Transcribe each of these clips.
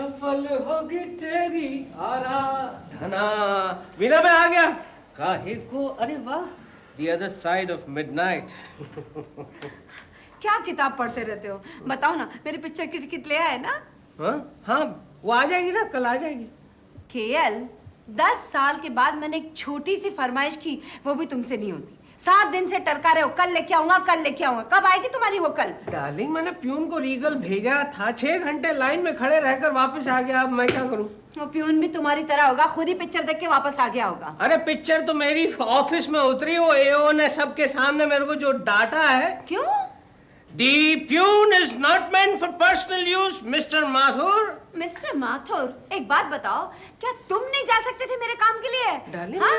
सफल होगी तेरी आराधना। वीना मैं आ गया। काहे को, अरे वाह, The other side of midnight. क्या किताब पढ़ते रहते हो? बताओ ना, मेरी पिक्चर की टिकट ले आए ना? हाँ, वो आ जाएगी ना, कल आ जाएगी। केएल, 10 साल के बाद मैंने एक छोटी सी फरमाइश की, वो भी तुमसे नहीं होती। 7 दिन से टरका रहे हो, कल लेके आऊंगा, कल लेके आऊंगा। कब आएगी तुम्हारी वो कल? डार्लिंग, मैंने प्यून को रीगल भेजा था, 6 घंटे लाइन में खड़े रहकर वापस आ गया। अब मैं क्या करूं? वो प्यून भी तुम्हारी तरह होगा, खुद ही पिक्चर देख के वापस आ गया होगा। अरे पिक्चर तो मेरी ऑफिस में उतरी, वो एओ ने सबके सामने मेरे को जो डांटा है। क्यों? The pune is not meant for personal use, Mr. Mathur. Mister Mathur, एक बात बताओ, क्या तुम नहीं जा सकते थे मेरे काम के लिए? डार्लिंग, हाँ?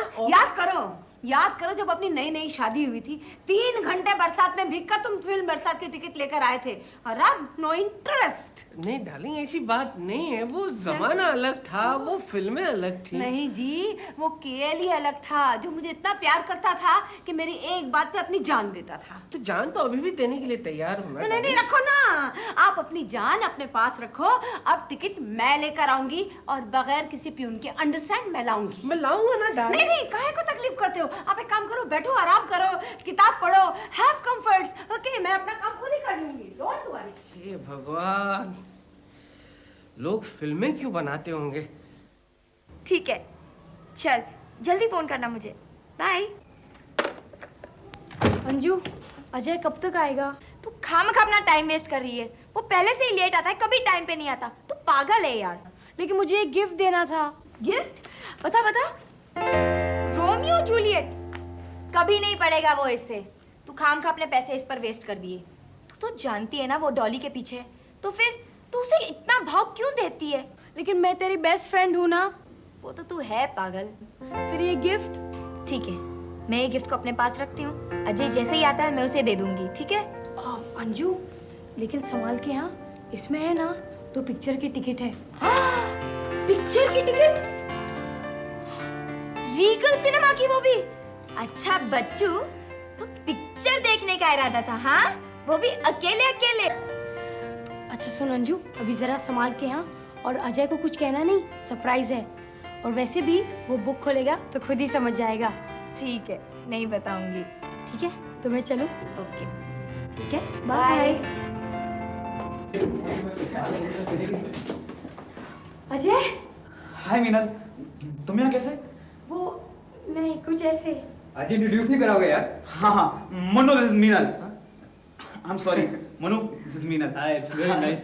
याद करो जब अपनी नई नई शादी हुई थी, 3 घंटे बरसात में भीग कर तुम फिल्म बरसात की टिकट लेकर आए थे, और अब नो इंटरेस्ट। नहीं डार्लिंग, ऐसी बात नहीं है। वो जमाना अलग था, वो फिल्में अलग थी। नहीं जी, वो केएल ही अलग था, जो मुझे इतना प्यार करता था कि मेरी एक बात पे अपनी जान देता था। तो जान तो अभी भी देने के लिए तैयार हूँ। नहीं, रखो ना, आप अपनी जान अपने पास रखो। अब टिकट मैं लेकर आऊंगी और बगैर किसी प्यून के, अंडरस्टैंड, मैं लाऊंगी। मैं लाऊंगा ना डार्लिंग। नहीं, काहे को तकलीफ करते हो? आप एक काम करो, बैठो, आराम करो, किताब पढ़ो, हैव कंफर्ट्स। ओके, मैं अपना काम खुद ही कर लूंगी, डोंट वरी। हे भगवान, लोग फिल्में क्यों बनाते होंगे? ठीक है, चल जल्दी फोन करना मुझे। बाय। अंजू, अजय कब तक आएगा? तू खामखा अपना टाइम वेस्ट कर रही है। वो पहले से ही लेट आता है, कभी टाइम पे नहीं आता। तू पागल है यार। लेकिन मुझे एक गिफ्ट देना था। गिफ्ट? बता। रोमियो जूलियट कभी नहीं पड़ेगा वो इससे। तू खामखा अपने पैसे इस पर वेस्ट कर दिए। तू तो जानती है ना वो डॉली के पीछे है, तो फिर तू उसे इतना भाव क्यों देती है? लेकिन मैं तेरी बेस्ट फ्रेंड हूँ ना। वो तो तू है पागल। फिर ये गिफ्ट? ठीक है, मैं ये गिफ्ट को अपने पास रखती हूँ। अजय जैसे ही आता है मैं उसे दे दूंगी, ठीक है? अंजू, लेकिन संभाल के। हाँ, इसमें है ना 2 पिक्चर की टिकट है। पिक्चर की टिकट? रीगल सिनेमा की, वो भी? अच्छा बच्चू, तो पिक्चर देखने का इरादा था, हाँ? वो भी अकेले? अच्छा सुन अंजू, अभी जरा संभाल के। हाँ, और अजय को कुछ कहना नहीं, सरप्राइज है। और वैसे भी वो बुक खोलेगा तो खुद ही समझ जाएगा। ठीक है, नहीं बताऊंगी। ठीक है, तो मैं चलूं? ओके, ठीक है, बाय। अजय। हाय मीनल, तुम यहाँ कैसे? वो नहीं, कुछ ऐसे। अजय इंट्रोड्यूस नहीं कराओगे यार? हाँ, Manu, this is Meenal. I am sorry Manu, this is Meenal. Hi, it's very nice.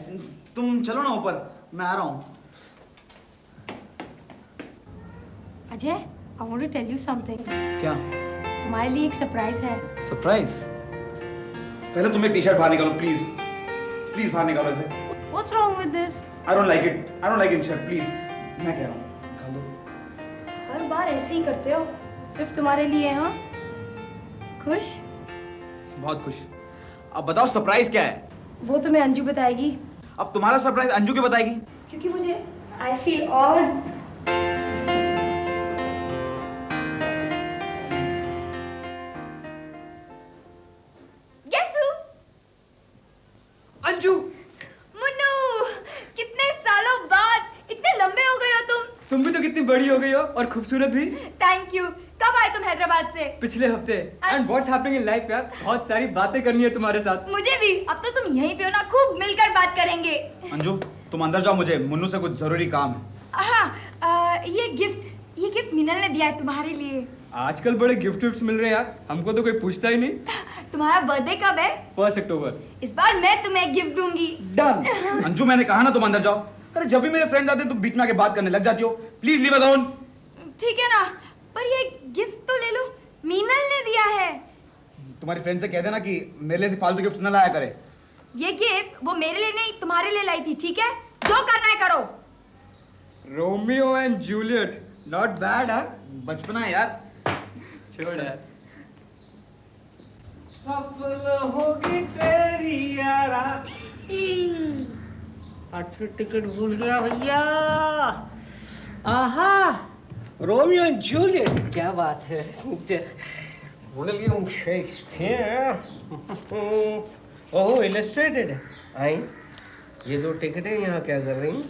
तुम चलो ना ऊपर, मैं आ रहा हूँ। Ajay, I want to tell you something. क्या? तुम्हारे लिए एक सरप्राइज है। सरप्राइज? पहले तुम एक टी-शर्ट बाहर निकालो, प्लीज बाहर निकालो इसे। What's wrong with this? I don't like it T-shirt, please. मैं कह रहा हूँ निकाल दो। हर बार ऐसे ही करते हो, सिर्फ तुम्हारे लिए। हाँ, खुश? बहुत खुश। अब बताओ सरप्राइज क्या है? वो तुम्हें अंजू बताएगी। अब तुम्हारा सरप्राइज अंजू क्यों बताएगी? क्योंकि मुझे I feel odd। Anju! Munnu, कितने सालों बाद इतने लंबे हो गए हो तुम भी तो कितनी बड़ी हो गई हो और खूबसूरत भी। Thank you. कब आए तुम हैदराबाद से? पिछले हफ्ते। And what's happening in life यार, बहुत सारी बातें करनी है तुम्हारे साथ। मुझे भी। अब तो तुम यहीं पे हो ना, खूब मिलकर बात करेंगे। अंजू, तुम अंदर जाओ, मुझे मुन्नू से कुछ जरूरी काम है। हाँ, ये गिफ्ट मीनल ने दिया है तुम्हारे लिए। आजकल बड़े गिफ्ट्स मिल रहे हैं यार, हमको तो कोई पूछता ही नहीं। तुम्हारा बर्थडे कब है? 1 अक्टूबर। इस बार मैं तुम्हें एक गिफ्ट दूंगी। डन। अंजू, मैंने कहा ना तुम अंदर जाओ। अरे जब भी मेरे फ्रेंड आते हैं तुम बीच में आके बात करने लग जाती हो। Please leave us alone. ठीक है ना, पर ये गिफ्ट तो ले लो, मीनल ने दिया है। तुम्हारी फ्रेंड से कह देना कि मेरे लिए फालतू गिफ्ट्स न लाया करे। ये गिफ्ट वो मेरे लिए नहीं तुम्हारे लिए लाई थी, ठीक है? जो करना है करो। Romeo and Juliet, not bad. हाँ, बचपना है यार। छोड़ यार। सफल होगी तेरी आराधना। टिकट भूल गया भैया। आहा, रोमियो एंड जूलियट, क्या बात है। William Shakespeare. ओह, इलस्ट्रेटेड है। आई, ये 2 टिकटें यहाँ क्या कर रही?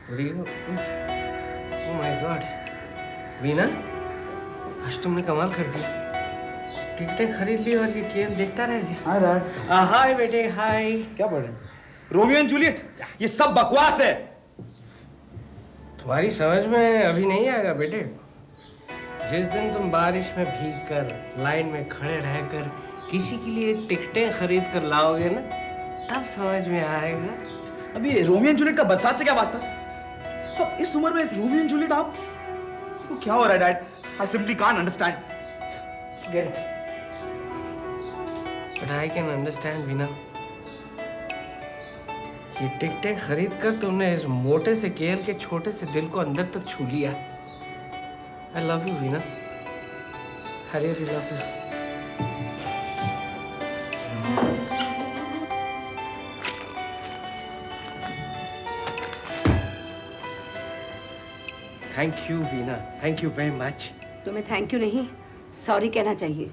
रियो, ओह माय गॉड, वीना, आज तुमने कमाल कर दी। टिकटें खरीद ली और ये खेल देखता रह गया। Hi dad. हाय बेटे, हाय। क्या पढ़ रहे हैं? Romeo and Juliet? ये सब बकवास है। तुम्हारी समझ में अभी नहीं आएगा बेटे। जिस दिन तुम बारिश में भीग कर लाइन में खड़े रहकर किसी के लिए टिकटें खरीद कर लाओगे ना, तब समझ में आएगा। अभी रोमियो एंड जूलियट का बरसात से क्या वास्ता? अब इस उम्र में रोमियो एंड जूलियट आप? वो क्या हो रहा है dad? I simply can't understand. Forget it. But I can understand Veena. ये टिकटें खरीद कर तुमने इस मोटे से केएल के छोटे से दिल को अंदर तक छू लिया। I love you Veena. I really love you. Thank you Veena, thank you very much. तुम्हें थैंक यू नहीं, सॉरी कहना चाहिए।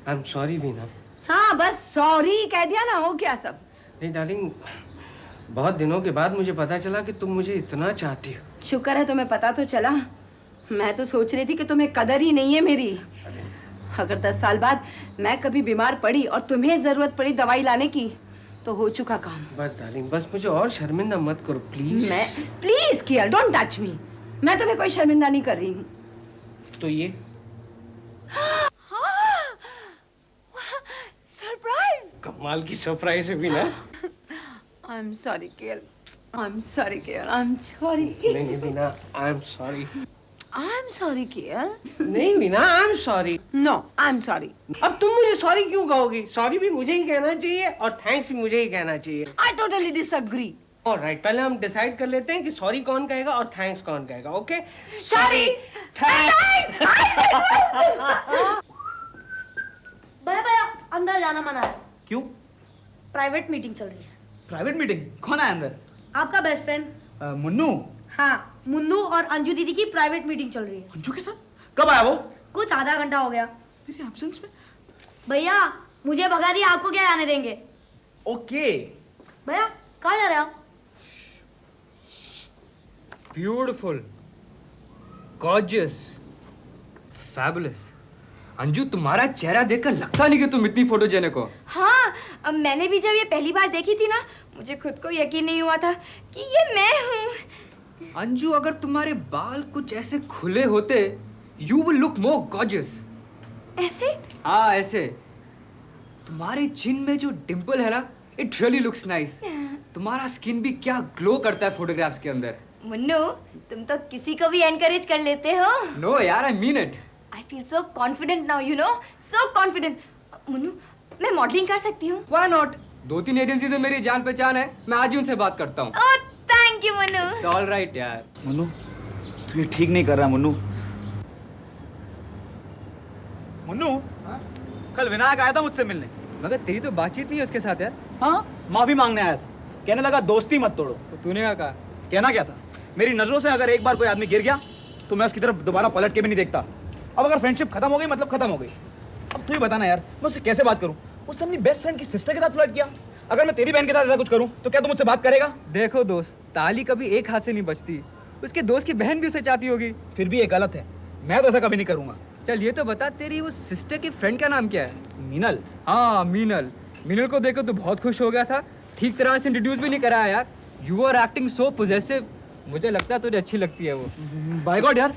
आई एम सॉरी वीना। हाँ, बस सॉरी कह दिया ना, हो गया सब। नहीं डार्लिंग, बहुत दिनों के बाद मुझे पता चला कि तुम मुझे इतना चाहती हो। शुक्र है तुम्हें पता तो चला। मैं तो सोच रही थी कि तुम्हें कदर ही नहीं है मेरी। अगर 10 साल बाद मैं कभी बीमार पड़ी और तुम्हें जरूरत पड़ी दवाई लाने की, तो हो चुका काम। बस डार्लिंग, बस मुझे और शर्मिंदा मत करो प्लीज। मैं प्लीज किया, डोंट टच मी। मैं तुम्हें कोई शर्मिंदा नहीं कर रही हूँ। तो ये सरप्राइज। कमाल की सरप्राइज है Veena. I am sorry KL, I am sorry KL, I am sorry. नहीं Veena, I am sorry. I am sorry KL. नहीं Veena, I am sorry. No, I am sorry. अब तुम मुझे सॉरी क्यों कहोगी? सॉरी भी मुझे ही कहना चाहिए और थैंक्स भी मुझे ही कहना चाहिए। I totally disagree. ऑलराइट, पहले हम डिसाइड कर लेते हैं कि सॉरी कौन कहेगा और थैंक्स कौन कहेगा। ओके? Sorry, thanks. भैया भैया अंदर जाना मना है। क्यों? प्राइवेट मीटिंग चल रही है। Private meeting? कौन है अंदर? आपका बेस्ट फ्रेंड। मुन्नू। हाँ, मुन्नू और अंजू दीदी की प्राइवेट मीटिंग चल रही है। अंजू के साथ? कब आया वो? कुछ आधा घंटा हो गया। मेरे एब्सेंस में? भैया मुझे भगा दिया, आपको क्या जाने देंगे? ओके। भैया कहाँ जा रहे हैं आप? Beautiful, gorgeous, fabulous. अंजू, तुम्हारा चेहरा देखकर लगता नहीं कि तुम इतनी फोटोजेनिक हो। हाँ, अब मैंने भी जब ये पहली बार देखी थी ना, मुझे खुद को यकीन नहीं हुआ था कि ये मैं हूँ। अंजू, अगर तुम्हारे बाल कुछ ऐसे खुले होते, you will look more gorgeous. ऐसे? हाँ, ऐसे। तुम्हारे चिन में जो डिंपल है ना, इट रियली लुक्स नाइस। तुम्हारा स्किन भी क्या ग्लो करता है फोटोग्राफ्स के अंदर। मुन्नू, तुम तो किसी को भी एनकरेज कर लेते हो। नो यार, I mean it. I feel so confident now, you know, so confident. Munnu, मैं मॉडलिंग कर सकती हूँ? Why not? 2-3 एजेंसी से मेरी जान पहचान है, मैं आज ही उनसे बात करता हूँ। Oh, thank you, Munnu. It's all right यार। मुन्नू, तू ये ठीक नहीं कर रहा मुन्नू। मुन्नू, कल विनायक आया था मुझसे मिलने। मगर तेरी तो बातचीत नहीं है उसके साथ यार। हाँ, माफी मांगने आया था। कहने लगा दोस्ती मत तोड़ो। तो तूने क्या कहा? कहना क्या था? मेरी नजरों से अगर एक बार कोई आदमी गिर गया तो मैं उसकी तरफ दोबारा पलट के भी नहीं देखता। अब अगर फ्रेंडशिप खत्म हो गई मतलब खत्म हो गई। अब तू ही बताना यार, मैं उससे कैसे बात करूं? उसने अपनी बेस्ट फ्रेंड की सिस्टर के साथ फ्लर्ट किया। अगर मैं तेरी बहन के साथ ऐसा कुछ करूं तो क्या तू मुझसे बात करेगा? देखो दोस्त, ताली कभी एक हाथ से नहीं बचती। उसके दोस्त की बहन भी उसे चाहती होगी। फिर भी ये गलत है, मैं तो ऐसा कभी नहीं करूंगा। चल ये तो बता, तेरी वो सिस्टर की फ्रेंड का नाम क्या है? मीनल। हाँ, मीनल। मीनल को देखो तो बहुत खुश हो गया था। ठीक तरह से इंट्रोड्यूस भी नहीं कराया यार। You are acting so possessive. मुझे लगता है तुझे अच्छी लगती है वो। बाय गॉड यार,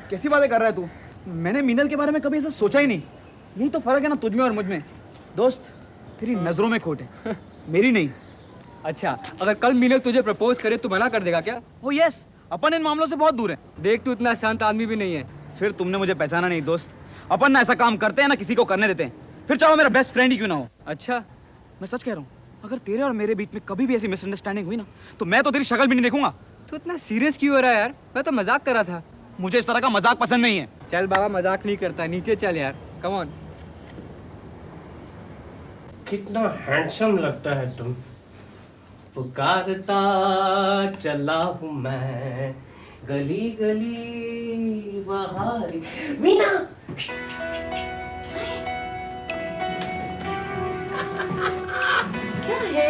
कैसी बातें कर रहा है तू? मैंने मीनल के बारे में कभी ऐसा सोचा ही नहीं। यही तो फर्क है ना तुझ में और मुझ में। दोस्त, तेरी नजरों में खोट है, मेरी नहीं। अच्छा, अगर कल मीनल तुझे प्रपोज करे तो मना कर देगा क्या? ओ यस, अपन इन मामलों से बहुत दूर है। देख, तू इतना शांत आदमी भी नहीं है। फिर तुमने मुझे पहचाना नहीं दोस्त। अपन ना ऐसा काम करते हैं ना किसी को करने देते हैं, फिर चाहो मेरा बेस्ट फ्रेंड ही क्यों ना हो। अच्छा, मैं सच कह रहा हूँ, अगर तेरे और मेरे बीच में कभी भी ऐसी मिसअंडरस्टैंडिंग हुई ना तो मैं तो तेरी शक्ल भी नहीं देखूंगा। तू इतना सीरियस क्यों हो रहा है यार? मैं तो मजाक कर रहा था। मुझे इस तरह का मजाक पसंद नहीं है। चल बाबा, मजाक नहीं करता, नीचे चल यार, कम ऑन। कितना हैंडसम लगता है तुम। पुकारता चला हूँ मैं गली गली बहारी। मीना, क्या है?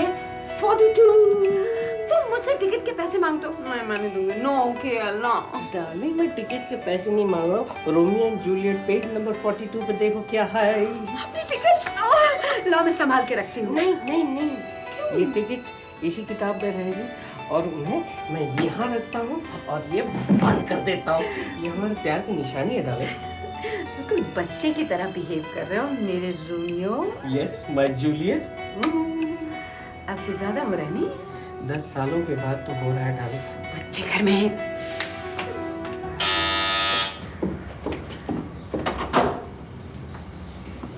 42। तुम मुझसे टिकट के पैसे मांगते हो, मैं नहीं दूंगी। No KL no. डार्लिंग मैं टिकट के पैसे नहीं मांग रहा हूँ। Romeo and Juliet page number 42 पे देखो क्या है। अपनी टिकट लो, मैं संभाल के रखती हूँ। नहीं नहीं नहीं, ये टिकट इसी किताब में रहेगी और उन्हें मैं यहाँ रखता हूँ और ये बंद कर देता हूँ। ये हमारे प्यार की निशानी है डार्लिंग। बिल्कुल बच्चे की तरह बिहेव कर रहे हो मेरे रोमियो। Yes my Juliet. अब कुछ ज्यादा हो रहा है नहीं? 10 सालों के बाद तो हो रहा है डार्लिंग। बच्चे घर में हैं।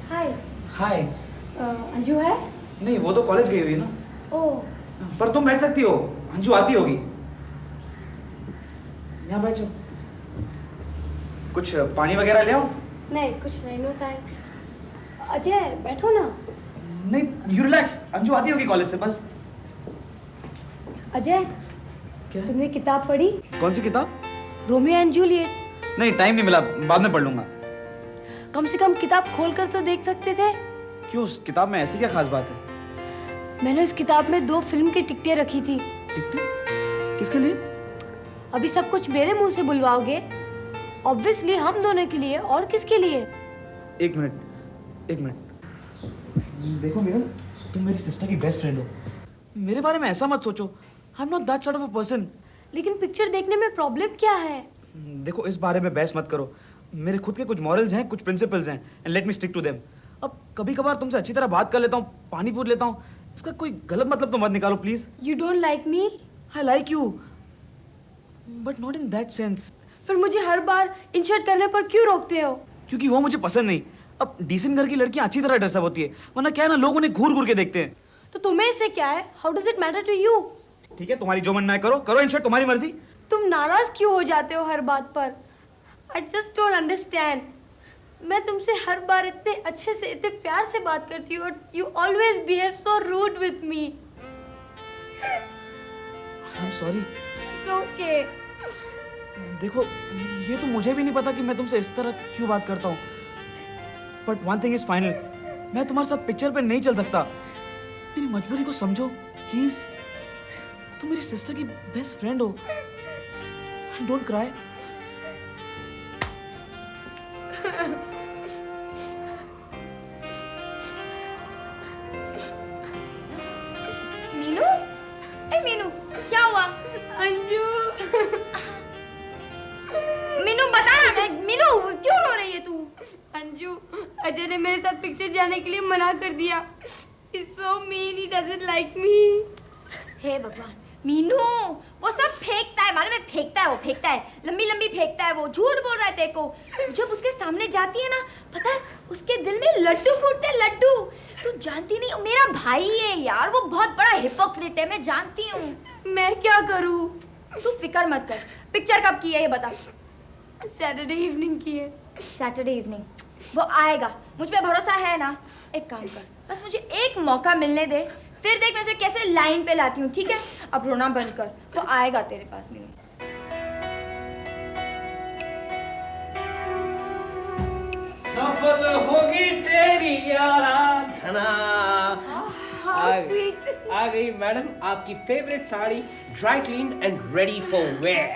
हाय। हाय। अंजू है? नहीं, वो तो कॉलेज गई हुई है ना। ओह, पर तुम बैठ सकती हो, अंजू आती होगी। यहाँ बैठ जाओ। कुछ पानी वगैरह ले आओ। नहीं कुछ नहीं, नो थैंक्स। अजय बैठो ना। नहीं, यू रिलैक्स, अंजू आती होगी कॉलेज से बस। अजय, क्या? तुमने किताब पढ़ी? कौन सी किताब? Romeo and Juliet. नहीं, टाइम नहीं मिला, बाद में पढ़ लूंगा। कम से कम किताब खोलकर तो देख सकते थे। क्यों, उस किताब में ऐसी क्या खास बात है? मैंने उस किताब में 2 फिल्म की टिकटें रखी थी। टिकटें? किसके लिए? अभी सब कुछ मेरे मुंह से बुलवाओगे? ऑब्वियसली हम दोनों के लिए, और किसके लिए? एक मिनट। देखो मीरा, तुम मेरी सिस्टर की बेस्ट फ्रेंड हो। मेरे बारे में ऐसा मत सोचो। I am not that sort of a person. लेकिन पिक्चर देखने में प्रॉब्लम क्या है? देखो, इस बारे में बहस मत करो। मेरे खुद के कुछ मॉरल्स हैं, कुछ प्रिंसिपल्स हैं, and let me stick to them. अब कभी कभार तुमसे अच्छी तरह बात कर लेता हूँ, पानी पूछ लेता हूँ, इसका कोई गलत मतलब तो मत निकालो please. You don't like me? I like you, but not in that sense. फिर मुझे हर बार इंसर्ट करने पर क्यों रोकते हो? क्योंकि वो मुझे पसंद नहीं। अब डिसेंट घर की लड़कियां अच्छी तरह ड्रेसअप होती है, वरना क्या है ना, लोग उन्हें घूर घूर के देखते हैं। तो तुम्हें इससे क्या है? How does it matter to you? ठीक है, तुम्हारी जो मन में करो, करो इंसर्ट, तुम्हारी मर्जी। तुम नाराज क्यों हो जाते हो हर बात पर? I just don't understand. मैं तुमसे हर बार इतने अच्छे से, इतने प्यार से बात करती हूँ, और you always behave so rude with me. I am sorry. It's okay. देखो, ये तो मुझे भी नहीं पता कि मैं तुमसे इस तरह क्यों बात करता हूँ, but one thing is final, मैं तुम्हारे साथ पिक्चर पे नहीं चल सकता। मेरी मजबूरी को समझो प्लीज। तुम मेरी सिस्टर की बेस्ट फ्रेंड हो। Don't cry. मीनू, ए मीनू, क्या हुआ? अंजू। मीनू बता ना, मैं मीनू क्यों रो रही है तू? अंजू, अजय ने मेरे साथ पिक्चर जाने के लिए मना कर दिया। He's so mean, he doesn't like me. हे भगवान, मीनू वो सब फेंकता है, मालूम है? फेंकता है, लंबी लंबी फेंकता है। वो झूठ बोल रहा है तेरे को। जब उसके सामने जाती है ना, पता है उसके दिल में लड्डू फूटते हैं, लड्डू। तू जानती नहीं, मेरा भाई है यार, वो बहुत बड़ा हिपोक्रेट है, मैं जानती हूँ। मैं क्या करूँ? तू फिक्र मत कर। पिक्चर कब की है ये बता। सैटरडे इवनिंग की है। सैटरडे इवनिंग, वो आएगा, मुझ पे भरोसा है ना? एक काम कर, बस मुझे एक मौका मिलने दे, फिर देख मैं उसे कैसे लाइन पे लाती हूँ, ठीक है? अब रोना बंद कर, तो आएगा तेरे पास मीनू। सफल होगी तेरी आराधना। आ गई मैडम आपकी favourite sari, dry clean and ready for wear.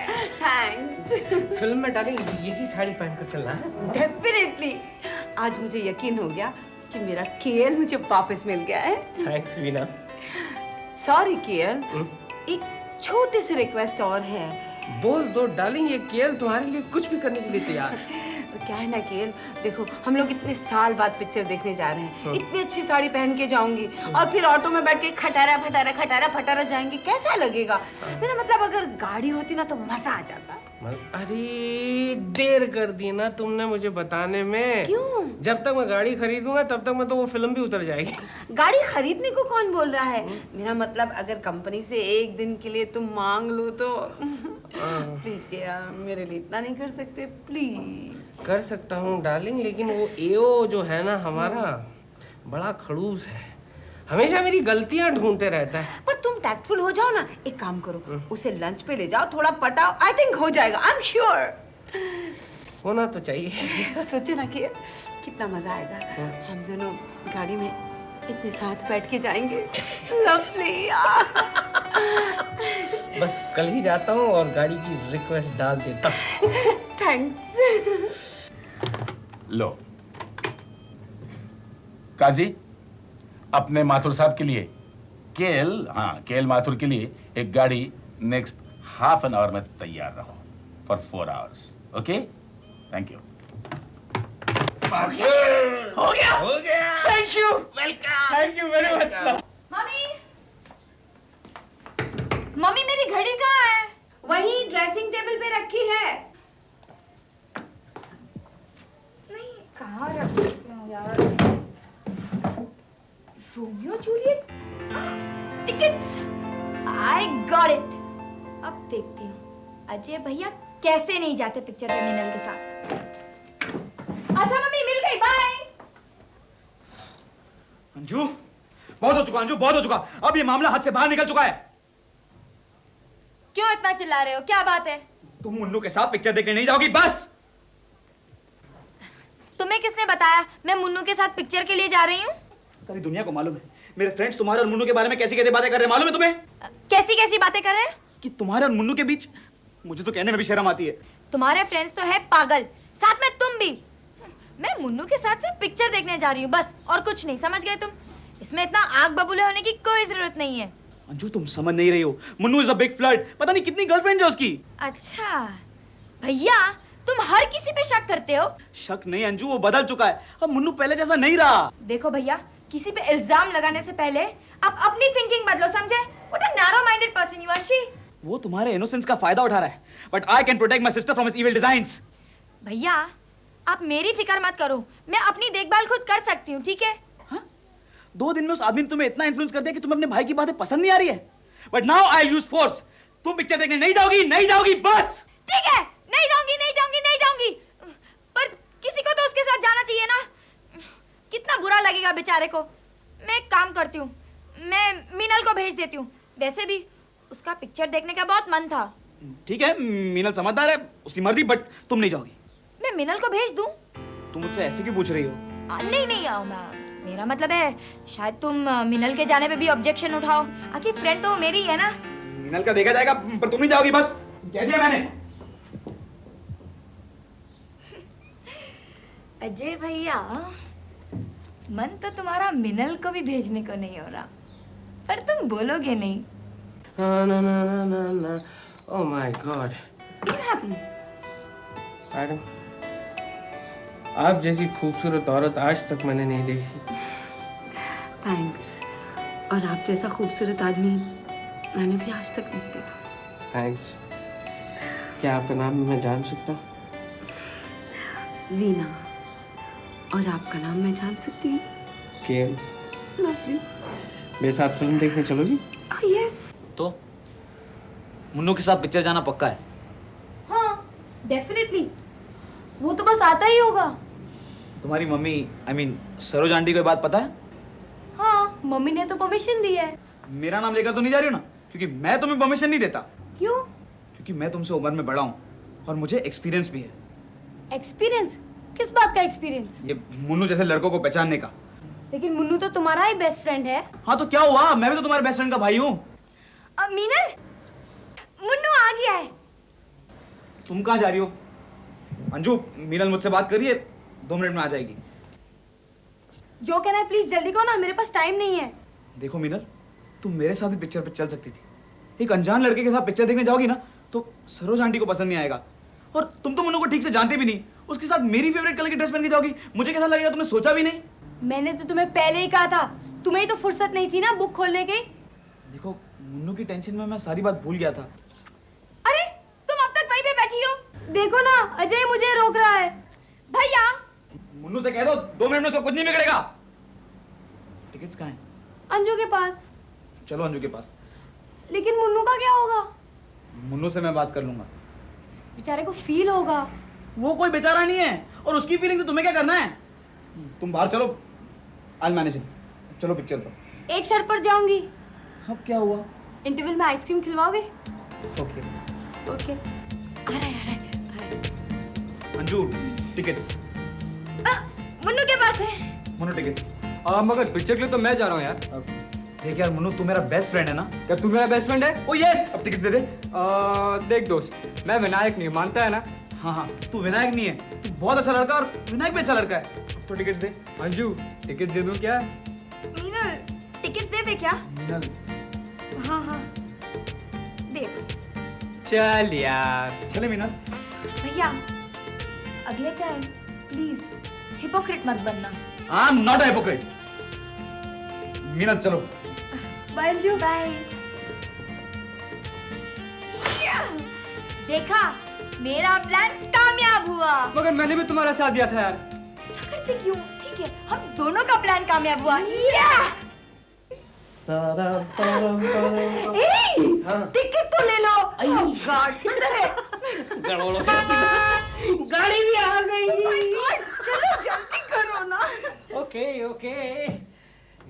Thanks. Film में डालेंगे यही साड़ी पहनकर चलना है। डेफिनेटली। आज मुझे यकीन हो गया कि मेरा केएल मुझे वापस मिल गया है। थैंक्स वीना। सॉरी केएल, एक छोटी सी रिक्वेस्ट और है। बोल दो डार्लिंग, ये केएल तुम्हारे लिए कुछ भी करने के लिए तैयार है। क्या है ना केएल, देखो हम लोग इतने साल बाद पिक्चर देखने जा रहे हैं। इतनी अच्छी साड़ी पहन के जाऊंगी और फिर ऑटो में बैठ के खटारा फटारा जाएंगे, कैसा लगेगा? मेरा मतलब अगर गाड़ी होती ना तो मजा आ जाता। अरे देर कर दी ना तुमने मुझे बताने में। क्यों? जब तक मैं गाड़ी खरीदूंगा तब तक मैं तो वो फिल्म भी उतर जाएगी। गाड़ी खरीदने को कौन बोल रहा है? मेरा मतलब अगर कंपनी से एक दिन के लिए तुम मांग लो तो प्लीज क्या मेरे लिए इतना नहीं कर सकते? प्लीज। कर सकता हूँ डार्लिंग, लेकिन वो एओ जो है ना हमारा, बड़ा खड़ूस है, हमेशा मेरी गलतियां ढूंढते रहता है। पर तुम टैक्टफुल हो जाओ ना, एक काम करो, उसे लंच पे ले जाओ, थोड़ा पटाओ, आई थिंक हो जाएगा। I am sure. होना तो चाहिए। सोचो ना कि कितना मजा आएगा हम दोनों गाड़ी में इतने साथ बैठ के जाएंगे। लवली। बस कल ही जाता हूँ और गाड़ी की रिक्वेस्ट डाल देता हूँ। थैंक्स। लो काजी, अपने माथुर साहब के लिए केएल माथुर के लिए एक गाड़ी नेक्स्ट हाफ एन आवर में तैयार रहो for 4 hours. Okay, thank you. हो गया। Thank you, welcome. Thank you very much sir. Mummy, mummy मेरी घड़ी कहाँ है? वही ड्रेसिंग टेबल पे रखी है। नहीं, कहाँ रखी हूँ यार? Romeo Juliet tickets, I got it. अब देखती हूँ अजय भैया कैसे नहीं जाते पिक्चर पे मीनल के साथ। अच्छा मम्मी, मिल गई, बाय। अंजू, बहुत हो चुका अंजू, बहुत हो चुका। अब ये मामला हाथ से बाहर निकल चुका है। क्यों इतना चिल्ला रहे हो? क्या बात है? तुम मुन्नू के साथ पिक्चर देखने नहीं जाओगी, बस। तुम्हें किसने बताया मैं मुन्नू के साथ पिक्चर के लिए जा रही हूँ? सारी दुनिया को मालूम है। मेरे फ्रेंड्स तुम्हारे और मुन्नू के बारे में कैसी कैसी बातें कर रहे हैं, मालूम है तुम्हें? कैसी कैसी बातें कर रहे हैं? कि तुम्हारे और मुन्नू के बीच, मुझे तो कहने में भी शर्म आती है। तुम्हारे फ्रेंड्स तो है पागल, साथ में तुम भी। मैं मुन्नू के साथ सिर्फ पिक्चर देखने जा रही हूँ बस, और कुछ नहीं, समझ गए तुम? इसमें इतना आग बबूले होने की कोई जरूरत नहीं है। अंजू, तुम समझ नहीं रही हो। Munnu is a big flirt. पता नहीं कितनी गर्लफ्रेंड है उसकी। अच्छा भैया, तुम हर किसी पे शक करते हो। शक नहीं अंजू, वो बदल चुका है। अब मुन्नू पहले जैसा नहीं रहा। देखो भैया, किसी पे इल्जाम लगाने से पहले आप अपनी थिंकिंग बदलो, समझे? What a narrow minded person you are. She, वो तुम्हारे इनोसेंस का फायदा उठा रहा है, but I can protect my sister from his evil designs. भैया आप मेरी फिक्र मत करो, मैं अपनी देखभाल खुद कर सकती हूँ, ठीक है? हाँ? 2 दिन में उस आदमी ने तुम्हें इतना इन्फ्लुएंस कर दिया कि तुम्हें अपने भाई की बातें पसंद नहीं आ रही है। But now I use force. तुम पिक्चर देखने नहीं जाओगी, नहीं जाओगी, बस। ठीक है, नहीं जाऊंगी, नहीं जाऊंगी, नहीं जाऊंगी। पर किसी को तो उसके साथ जाना चाहिए ना। कितना बुरा लगेगा बेचारे को। मैं एक काम करती हूँ, मैं मीनल को भेज देती हूँ। वैसे भी उसका पिक्चर देखने का बहुत मन था। ठीक है, मीनल समझदार है, उसकी मर्जी, बट तुम नहीं जाओगी। मैं मीनल को भेज दूँ? तुम मुझसे ऐसे क्यों पूछ रही हो? नहीं नहीं, मेरा मतलब है शायद तुम मीनल के जाने पे भी ऑब्जेक्शन उठाओ। आखिर फ्रेंड तो वो मेरी है ना। मीनल का देखा जाएगा, पर तुम नहीं जाओगी, बस कह दिया मैंने। अजय भैया, मन तो तुम्हारा मिनल को भी भेजने को नहीं हो रहा, पर तुम बोलोगे नहीं। ना। ओह माय गॉड मैडम, आप जैसी खूबसूरत औरत आज तक मैंने नहीं देखी। थैंक्स। और आप जैसा खूबसूरत आदमी मैंने भी आज तक नहीं देखा। थैंक्स। क्या आपका नाम मैं जान सकता? वीना। और आपका नाम मैं जान सकती हूँ? केएल। लवली। मेरे साथ फिल्म देखने चलोगी? यस। तो मुन्नू के साथ पिक्चर जाना पक्का है? हाँ, डेफिनेटली। वो तो बस आता ही होगा। तुम्हारी mummy, I mean Saroj aunty को ये बात पता है? हाँ, मम्मी ने तो परमिशन दी है। मेरा नाम लेकर तो नहीं जा रही हो ना? क्योंकि मैं तुम्हें परमिशन नहीं देता। क्यों? क्योंकि मैं तुमसे उम्र में बड़ा हूँ और मुझे एक्सपीरियंस भी है। एक्सपीरियंस? किस बात का एक्सपीरियंस? ये मुन्नू जैसे लड़कों को पहचानने का। लेकिन मुन्नू तो तुम्हारा ही बेस्ट फ्रेंड है। हाँ तो क्या हुआ, मैं भी तो तुम्हारे बेस्ट फ्रेंड का भाई हूँ। मीनल, मुन्नू आ गया है। तुम कहाँ जा रही हो? अंजू, मीनल मुझसे बात करिए, 2 मिनट में आ जाएगी। जो कहना है प्लीज जल्दी करो ना, मेरे पास टाइम नहीं है। देखो मीनल, तुम मेरे साथ भी पिक्चर पे चल सकती थी। एक अनजान लड़के के साथ पिक्चर देखने जाओगी ना तो सरोज आंटी को पसंद नहीं आएगा। और तुम तो मुन्नू को ठीक से जानते भी नहीं, उसके साथ मेरी फेवरेट कलर की ड्रेस पहन के जाओगी, मुझे कैसा लगेगा तुमने सोचा भी नहीं। मैंने तो तुम्हें पहले ही कहा था, तुम्हें ही तो फुर्सत नहीं थी ना बुक खोलने की। देखो, मुन्नू की टेंशन में मैं सारी बात भूल गया था। अरे तुम अब तक वहीं पे बैठी हो। देखो ना, अजय मुझे रोक रहा है। भैया, मुन्नू से कह दो 2 मिनट में उसको कुछ नहीं बिगड़ेगा। टिकट्स कहाँ हैं? अंजू के पास। चलो अंजू के पास। लेकिन मुन्नू का क्या होगा? मुन्नू से मैं बात कर लूंगा। बेचारे को फील होगा। वो कोई बेचारा नहीं है, और उसकी फीलिंग से तुम्हें क्या करना है? तुम बाहर चलो, आई मैनेज इट। चलो पिक्चर पर। एक शर्त पर जाऊंगी। अब क्या हुआ? इंटरवल में आइसक्रीम खिलवाओगे? ओके। ओके। आ रहा है, आ रहा है। अंजू, टिकट्स। मुन्नू के पास है। मुन्नू टिकट्स। मगर पिक्चर के लिए तो मैं जा रहा हूँ यार। देख यार मनु, तू मेरा बेस्ट फ्रेंड है ना? क्या तू मेरा बेस्ट फ्रेंड है? ओ यस, अब टिकट्स दे दे। देख दोस्त, मैं विनायक नहीं, मानता है ना? हाँ हाँ, तू विनायक नहीं है, तू बहुत अच्छा लड़का और विनायक भी अच्छा लड़का है। अब तो टिकट्स दे। अंजू, टिकट दे दूँ क्या? मीनल टिकट दे दे क्या? मीनल, हाँ हाँ दे। चल यार। चले मीनल। भैया अगले टाइम प्लीज हिपोक्रेट मत बनना। I am not a hypocrite. Meenal चलो। बाय अंजू। बाय। देखा, मेरा प्लान कामयाब हुआ। मगर मैंने भी तुम्हारा साथ दिया था यार। झगड़ते क्यों? ठीक है, हम दोनों का प्लान कामयाब हुआ। टिकट तो ले लो। गॉड, अंदर है। गाड़ी भी आ गई। चलो जल्दी करो ना। ओके ओके,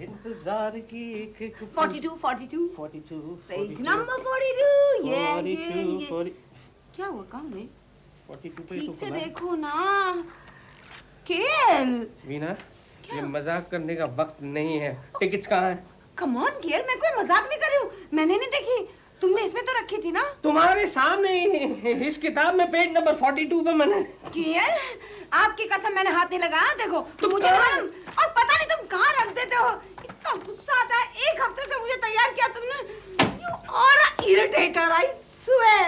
इंतजार की एक 42 42 42 पेज नंबर 42 ये क्या हुआ? कहाँ गए? 42 पे ठीक तो से खुला है। देखो ना केल। वीना, ये मजाक करने का वक्त नहीं है। टिकट्स कहाँ हैं? कम ऑन केल, मैं कोई मजाक नहीं कर रही हूँ। मैंने नहीं देखी, तुमने इसमें तो रखी थी ना। तुम्हारे सामने ही इस किताब में पेज नंबर 42 पे मैंने। केल, आपकी कसम मैंने हाथ नहीं लगाया। देखो तुम मुझे मालूम, और पता नहीं तुम कहाँ रख देते हो। इतना गुस्सा आता है। एक हफ्ते से मुझे तैयार किया तुमने। You are an irritator, I swear.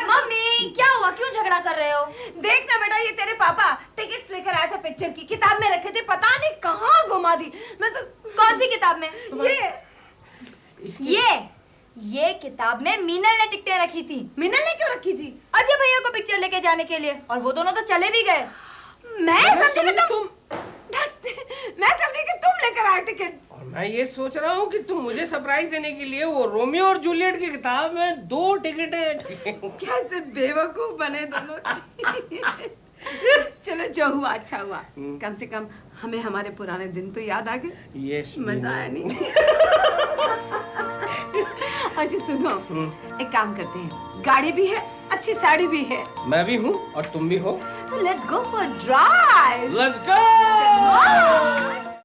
Mummy क्या हुआ? क्यों झगड़ा कर रहे हो? देख ना बेटा, ये तेरे पापा टिकट्स लेकर आए थे पिक्चर की, किताब में रखे थे, पता नहीं कहाँ घुमा दी। मैं तो कौन सी किताब में? ये ये किताब में मीनल ने टिकटें रखी थी। मीनल ने क्यों रखी थी? अजय भैया को पिक्चर लेके जाने के लिए, और वो दोनों तो चले भी गए। मैं समझी कि तुम लेकर आए टिकट्स। और मैं ये सोच रहा हूँ कि तुम मुझे सरप्राइज देने के लिए वो रोमियो और जूलियट की किताब में 2 टिकट है। कैसे बेवकूफ बने दोनों। चलो जो हुआ अच्छा हुआ। कम से कम हमें हमारे पुराने दिन तो याद आ गए। यस, मजा आया नहीं? अच्छा सुनो, एक काम करते हैं, गाड़ी भी है, अच्छी साड़ी भी है, मैं भी हूँ और तुम भी हो। तो let's go for drive. Let's go.